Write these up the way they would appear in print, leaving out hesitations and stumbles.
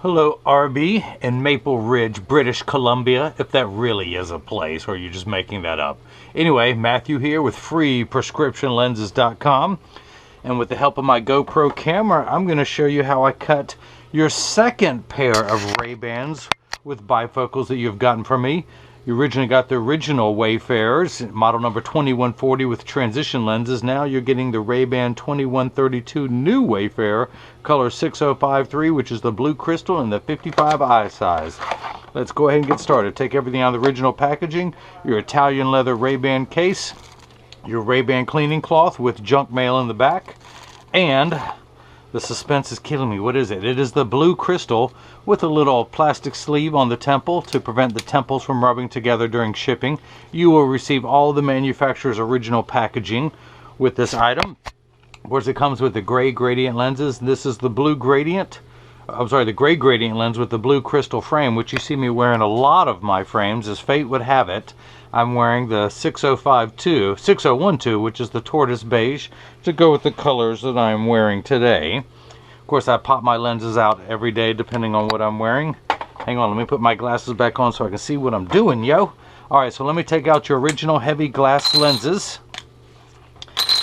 Hello, Arbe in Maple Ridge, British Columbia, if that really is a place, or you're just making that up. Anyway, Matthew here with freeprescriptionlenses.com, and with the help of my GoPro camera, I'm going to show you how I cut your second pair of Ray-Bans with bifocals that you've gotten from me. You originally got the original Wayfarers, model number 2140 with transition lenses. Now you're getting the Ray-Ban 2132 new Wayfarer, color 6053, which is the blue crystal and the 55 eye size. Let's go ahead and get started. Take everything out of the original packaging, your Italian leather Ray-Ban case, your Ray-Ban cleaning cloth with junk mail in the back, and the suspense is killing me. What is it? It is the blue crystal with a little plastic sleeve on the temple to prevent the temples from rubbing together during shipping. You will receive all the manufacturer's original packaging with this item. Of course, it comes with the gray gradient lenses. This is the blue gradient. The gray gradient lens with the blue crystal frame, which you see me wearing a lot of my frames. As fate would have it, I'm wearing the 6012, which is the tortoise beige, to go with the colors that I'm wearing today. Of course, I pop my lenses out every day depending on what I'm wearing. Hang on, let me put my glasses back on so I can see what I'm doing, yo. Alright, so let me take out your original heavy glass lenses.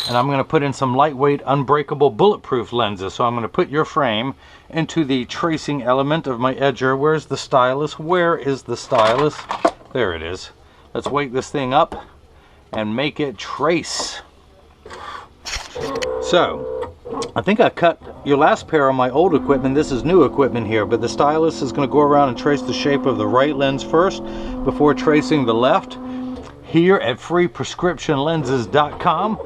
And I'm going to put in some lightweight, unbreakable, bulletproof lenses. So I'm going to put your frame into the tracing element of my edger. Where's the stylus? Where is the stylus? There it is. Let's wake this thing up and make it trace. So, I think I cut your last pair on my old equipment. This is new equipment here, but the stylus is going to go around and trace the shape of the right lens first before tracing the left. Here at freeprescriptionlenses.com,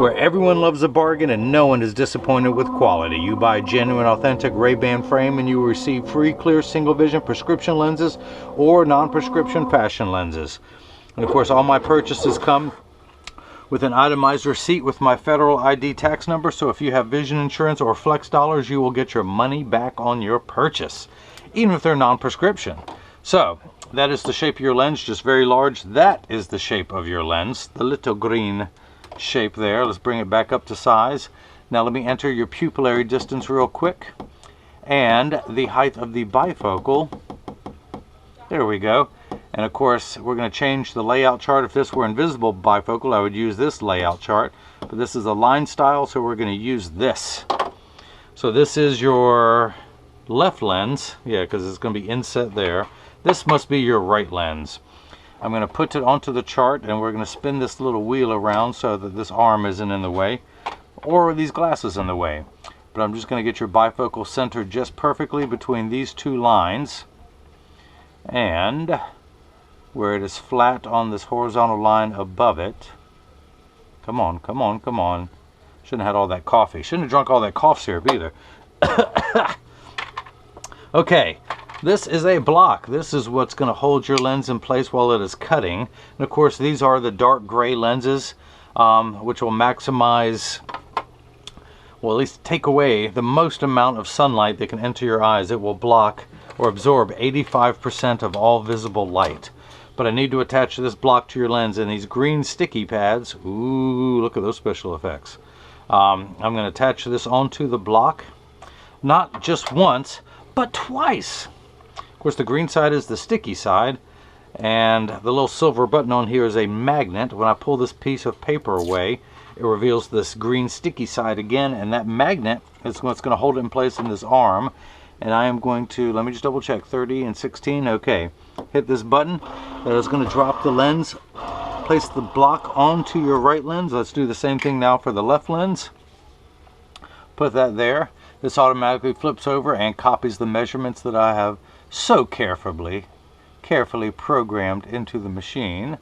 where everyone loves a bargain and no one is disappointed with quality. You buy a genuine, authentic Ray-Ban frame and you will receive free, clear, single vision prescription lenses or non-prescription fashion lenses. And of course, all my purchases come with an itemized receipt with my federal ID tax number. So if you have vision insurance or flex dollars, you will get your money back on your purchase, even if they're non-prescription. So that is the shape of your lens, just very large. That is the shape of your lens, the little green shape there. Let's bring it back up to size. Now let me enter your pupillary distance real quick and the height of the bifocal. There we go. And of course, we're going to change the layout chart. If this were invisible bifocal, I would use this layout chart. But this is a line style, so we're going to use this. So this is your left lens. Yeah, because it's going to be inset there. This must be your right lens. I'm going to put it onto the chart, and we're going to spin this little wheel around so that this arm isn't in the way, or these glasses in the way. But I'm just going to get your bifocal centered just perfectly between these two lines. And where it is flat on this horizontal line above it. Come on, come on, come on. Shouldn't have had all that coffee. Shouldn't have drunk all that cough syrup either. Okay, this is a block. This is what's going to hold your lens in place while it is cutting. And of course, these are the dark gray lenses, which will maximize, well, at least take away the most amount of sunlight that can enter your eyes. It will block or absorb 85% of all visible light. But I need to attach this block to your lens, and these green sticky pads, ooh, look at those special effects. I'm going to attach this onto the block, not just once, but twice. Of course, the green side is the sticky side, and the little silver button on here is a magnet. When I pull this piece of paper away, it reveals this green sticky side again, and that magnet is what's going to hold it in place in this arm. And I am going to, let me just double check, 30 and 16, okay. Hit this button, that is going to drop the lens, place the block onto your right lens. Let's do the same thing now for the left lens. Put that there. This automatically flips over and copies the measurements that I have so carefully programmed into the machine.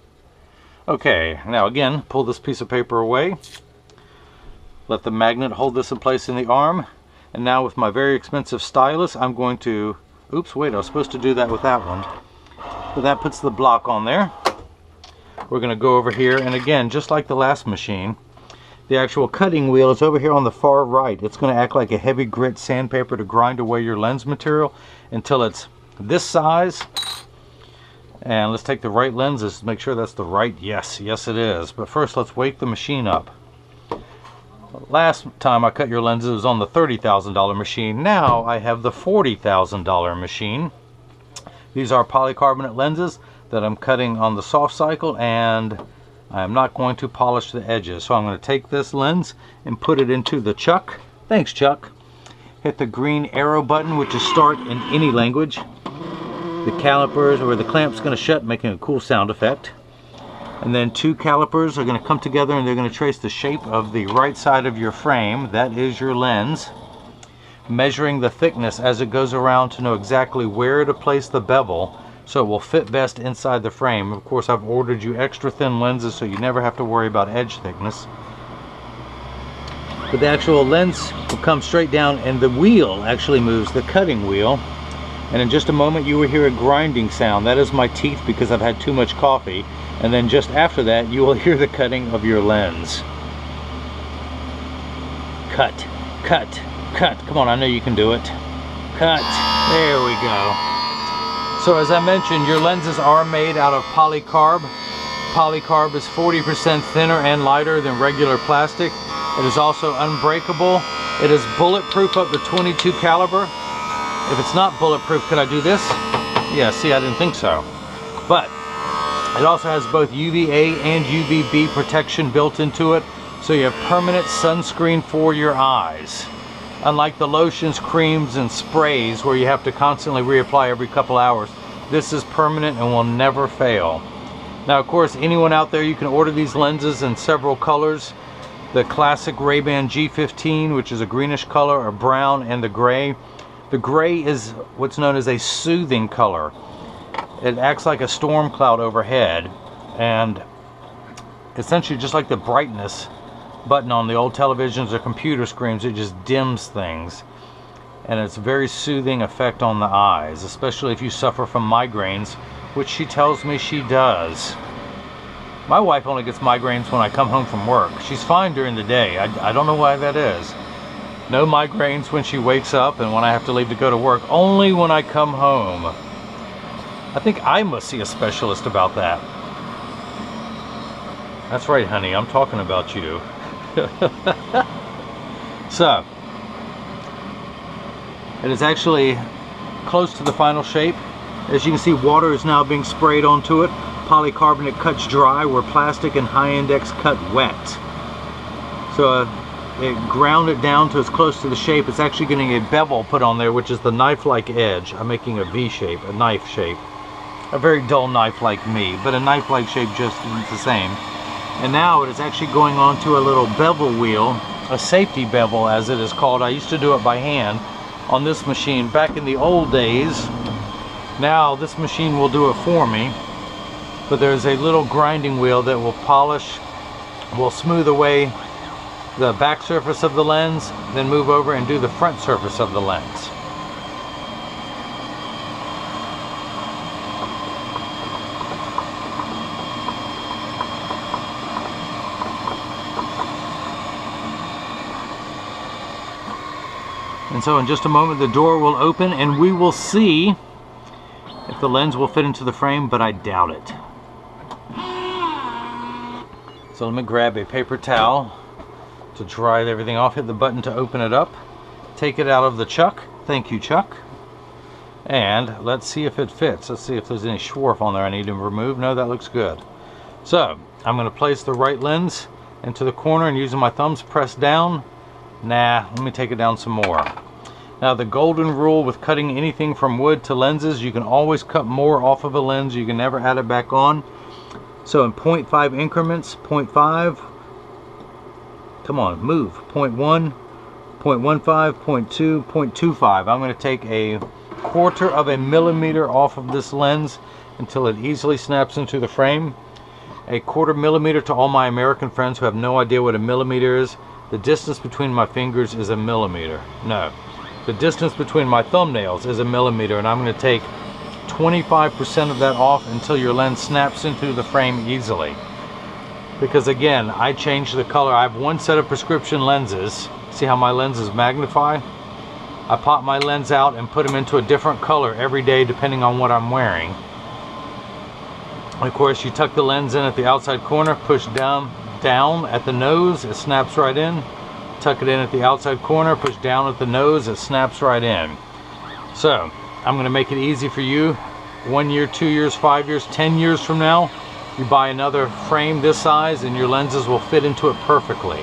Okay, now again, pull this piece of paper away. Let the magnet hold this in place in the arm. And now with my very expensive stylus, I'm going to, oops, wait, I was supposed to do that with that one. But that puts the block on there. We're going to go over here, and again, just like the last machine, the actual cutting wheel is over here on the far right. It's going to act like a heavy grit sandpaper to grind away your lens material until it's this size. And let's take the right lenses to make sure that's the right, yes it is. But first, let's wake the machine up. last time I cut your lenses was on the $30,000 machine. Now I have the $40,000 machine. These are polycarbonate lenses that I'm cutting on the soft cycle, and I'm not going to polish the edges. So I'm going to take this lens and put it into the chuck. Thanks, Chuck. Hit the green arrow button, which is start in any language. The calipers or the clamp's going to shut, making a cool sound effect. And then two calipers are going to come together and they're going to trace the shape of the right side of your frame. That is your lens. Measuring the thickness as it goes around to know exactly where to place the bevel so it will fit best inside the frame. Of course, I've ordered you extra thin lenses so you never have to worry about edge thickness. But the actual lens will come straight down and the wheel actually moves, the cutting wheel. And in just a moment you will hear a grinding sound. That is my teeth because I've had too much coffee. And then just after that you will hear the cutting of your lens. Cut, cut, cut. Come on, I know you can do it. Cut. There we go. So as I mentioned, your lenses are made out of polycarb. Polycarb is 40% thinner and lighter than regular plastic. It is also unbreakable. It is bulletproof up to 22 caliber. If it's not bulletproof, could I do this? Yeah, see, I didn't think so. But it also has both UVA and UVB protection built into it, so you have permanent sunscreen for your eyes. Unlike the lotions, creams, and sprays where you have to constantly reapply every couple hours, this is permanent and will never fail. Now, of course, anyone out there, you can order these lenses in several colors. The classic Rayban G15, which is a greenish color, a brown, and the gray. The gray is what's known as a soothing color. It acts like a storm cloud overhead, and essentially just like the brightness button on the old televisions or computer screens, it just dims things. And it's a very soothing effect on the eyes, especially if you suffer from migraines, which she tells me she does. My wife only gets migraines when I come home from work. She's fine during the day. I don't know why that is. No migraines when she wakes up and when I have to leave to go to work, only when I come home. I think I must see a specialist about that. That's right, honey, I'm talking about you. So, it is actually close to the final shape. As you can see, water is now being sprayed onto it. Polycarbonate cuts dry where plastic and high index cut wet. So it ground it down to as close to the shape. It's actually getting a bevel put on there, which is the knife-like edge. I'm making a V shape, a knife shape. A very dull knife like me, but a knife-like shape just the same. And now it is actually going on to a little bevel wheel, a safety bevel as it is called. I used to do it by hand on this machine back in the old days. Now this machine will do it for me. But there's a little grinding wheel that will polish, will smooth away the back surface of the lens, then move over and do the front surface of the lens. And so in just a moment the door will open and we will see if the lens will fit into the frame, but I doubt it. So let me grab a paper towel to dry everything off. Hit the button to open it up. Take it out of the chuck. Thank you, Chuck. And let's see if it fits. Let's see if there's any schwarf on there I need to remove. No, that looks good. So I'm going to place the right lens into the corner and using my thumbs press down. Nah, let me take it down some more. Now the golden rule with cutting anything from wood to lenses, you can always cut more off of a lens. You can never add it back on. So in 0.5 increments, 0.5, come on, move, 0.1, 0.15, 0.2, 0.25. I'm going to take a 1/4 of a millimeter off of this lens until it easily snaps into the frame. A 1/4 millimeter to all my American friends who have no idea what a millimeter is. The distance between my fingers is a millimeter. No, the distance between my thumbnails is a millimeter, and I'm going to take 25% of that off until your lens snaps into the frame easily. Because again, I changed the color. I have one set of prescription lenses. See how my lenses magnify? I pop my lens out and put them into a different color every day depending on what I'm wearing. And of course, you tuck the lens in at the outside corner, push down at the nose, it snaps right in. tuck it in at the outside corner, push down at the nose, it snaps right in. So I'm going to make it easy for you. 1 year, 2 years, 5 years, 10 years from now, you buy another frame this size and your lenses will fit into it perfectly.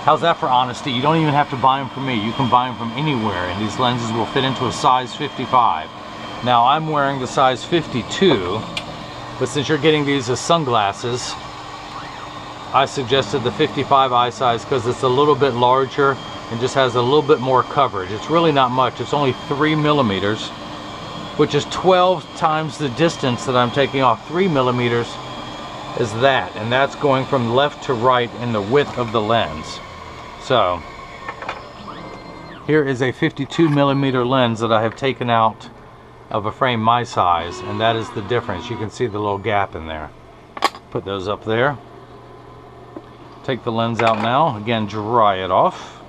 How's that for honesty? You don't even have to buy them from me. You can buy them from anywhere, and these lenses will fit into a size 55. Now I'm wearing the size 52, but since you're getting these as sunglasses, I suggested the 55 eye size because it's a little bit larger and just has a little bit more coverage. It's really not much. It's only 3 millimeters, which is 12 times the distance that I'm taking off. 3 millimeters is that, and that's going from left to right in the width of the lens. So here is a 52 millimeter lens that I have taken out of a frame my size, and that is the difference. You can see the little gap in there. Put those up there. Take the lens out now. Again, dry it off.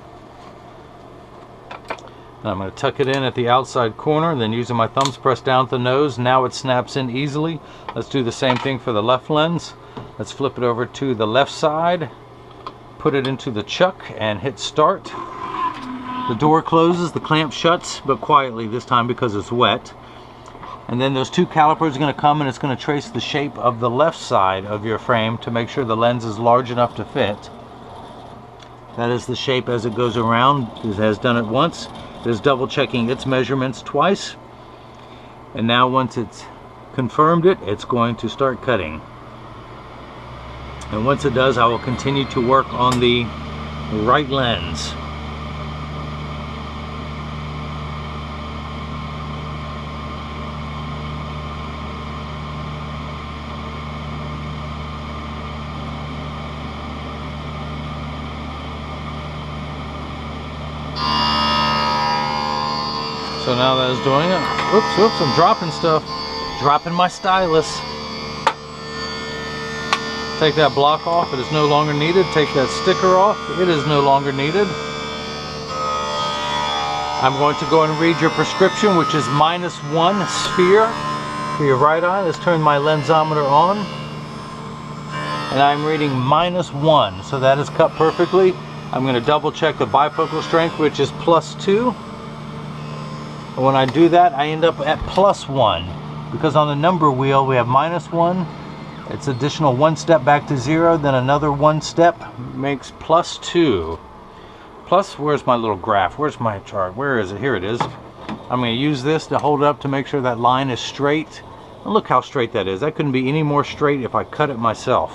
And I'm going to tuck it in at the outside corner, then using my thumbs press down at the nose. Now it snaps in easily. Let's do the same thing for the left lens. Let's flip it over to the left side, put it into the chuck and hit start. The door closes, the clamp shuts, but quietly this time because it's wet. And then those two calipers are going to come and it's going to trace the shape of the left side of your frame to make sure the lens is large enough to fit. That is the shape as it goes around. It has done it once. It is double checking its measurements twice. And now once it's confirmed it, it's going to start cutting. And once it does, I will continue to work on the right lens. So now that is doing it. Oops, I'm dropping stuff. Dropping my stylus. Take that block off, it is no longer needed. Take that sticker off, it is no longer needed. I'm going to go and read your prescription, which is -1 sphere for your right eye. Let's turn my lensometer on. And I'm reading -1, so that is cut perfectly. I'm going to double check the bifocal strength, which is +2. And when I do that, I end up at +1. Because on the number wheel, we have -1. It's additional 1 step back to 0, then another 1 step makes +2. Plus, where's my little graph? Where's my chart? Where is it? Here it is. I'm going to use this to hold it up to make sure that line is straight. And look how straight that is. That couldn't be any more straight if I cut it myself.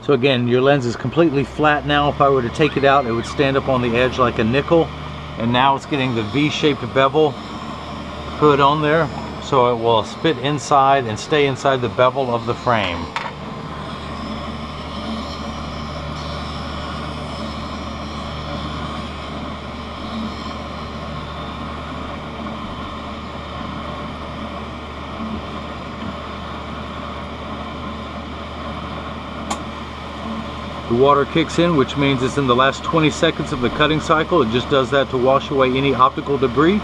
So again, your lens is completely flat now. If I were to take it out, it would stand up on the edge like a nickel. And now it's getting the V-shaped bevel hood on there, so it will fit inside and stay inside the bevel of the frame. The water kicks in, which means it's in the last 20 seconds of the cutting cycle. It just does that to wash away any optical debris.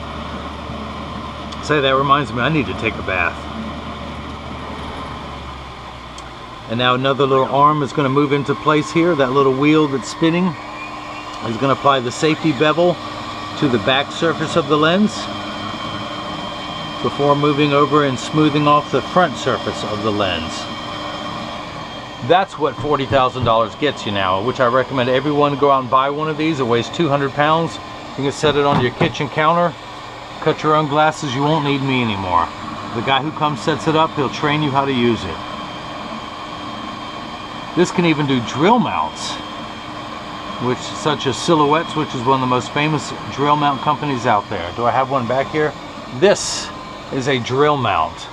Say, that reminds me, I need to take a bath. And now another little arm is going to move into place here. That little wheel that's spinning is going to apply the safety bevel to the back surface of the lens before moving over and smoothing off the front surface of the lens. That's what $40,000 gets you now, which I recommend everyone go out and buy one of these. It weighs 200 pounds. You can set it on your kitchen counter, cut your own glasses. You won't need me anymore. The guy who comes sets it up, he'll train you how to use it. This can even do drill mounts, which such as Silhouettes, which is one of the most famous drill mount companies out there. Do I have one back here? This is a drill mount.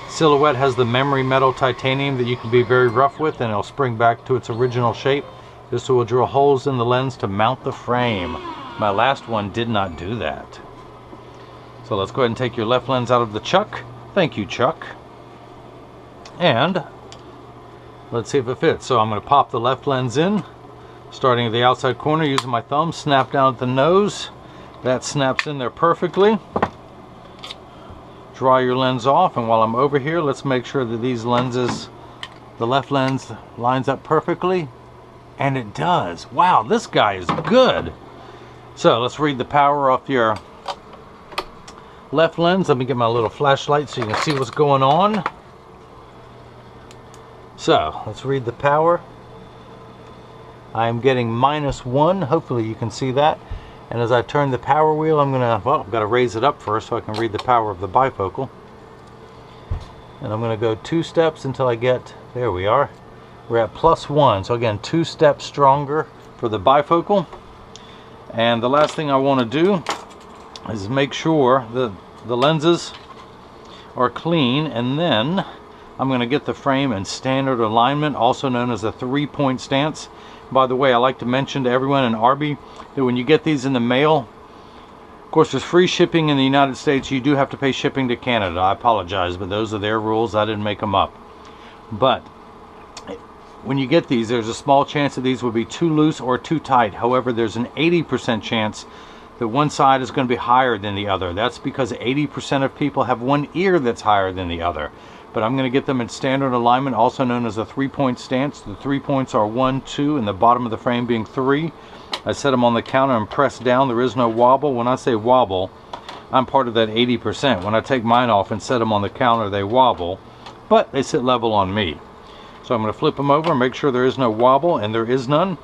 Silhouette has the memory metal titanium that you can be very rough with and it'll spring back to its original shape. This will drill holes in the lens to mount the frame. My last one did not do that. So let's go ahead and take your left lens out of the chuck. Thank you, Chuck. And let's see if it fits. So I'm going to pop the left lens in, starting at the outside corner using my thumb, snap down at the nose. That snaps in there perfectly. dry your lens off. And while I'm over here, let's make sure that these lenses, the left lens lines up perfectly. And it does. Wow, this guy is good. So let's read the power off your left lens. Let me get my little flashlight so you can see what's going on. So let's read the power. I am getting -1. Hopefully you can see that. And as I turn the power wheel, I'm gonna, well, I've got to raise it up first so I can read the power of the bifocal. And I'm gonna go 2 steps until I get, there we are. We're at +1. So again, 2 steps stronger for the bifocal. And the last thing I want to do is make sure that the lenses are clean, and then I'm going to get the frame in standard alignment, also known as a 3-point stance. By the way, I like to mention to everyone in Arbe that when you get these in the mail, of course there's free shipping in the United States. You do have to pay shipping to Canada. I apologize, but those are their rules. I didn't make them up. But when you get these, there's a small chance that these will be too loose or too tight. However, there's an 80% chance that one side is going to be higher than the other. That's because 80% of people have one ear that's higher than the other. But I'm going to get them in standard alignment, also known as a 3-point stance. The 3 points are 1, 2, and the bottom of the frame being 3. I set them on the counter and press down. There is no wobble. When I say wobble, I'm part of that 80%. When I take mine off and set them on the counter, they wobble, but they sit level on me. So I'm going to flip them over and make sure there is no wobble, and there is none.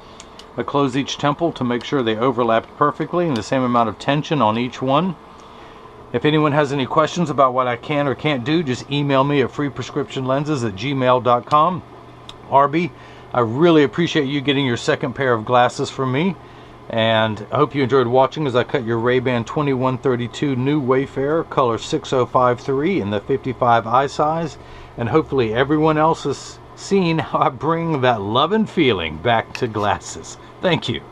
I close each temple to make sure they overlapped perfectly and the same amount of tension on each one. If anyone has any questions about what I can or can't do, just email me at freeprescriptionlenses@gmail.com. Arbe, I really appreciate you getting your second pair of glasses from me, and I hope you enjoyed watching as I cut your Rayban 2132 New Wayfarer color 6053 in the 55 eye size, and hopefully everyone else has seen how I bring that love and feeling back to glasses. Thank you.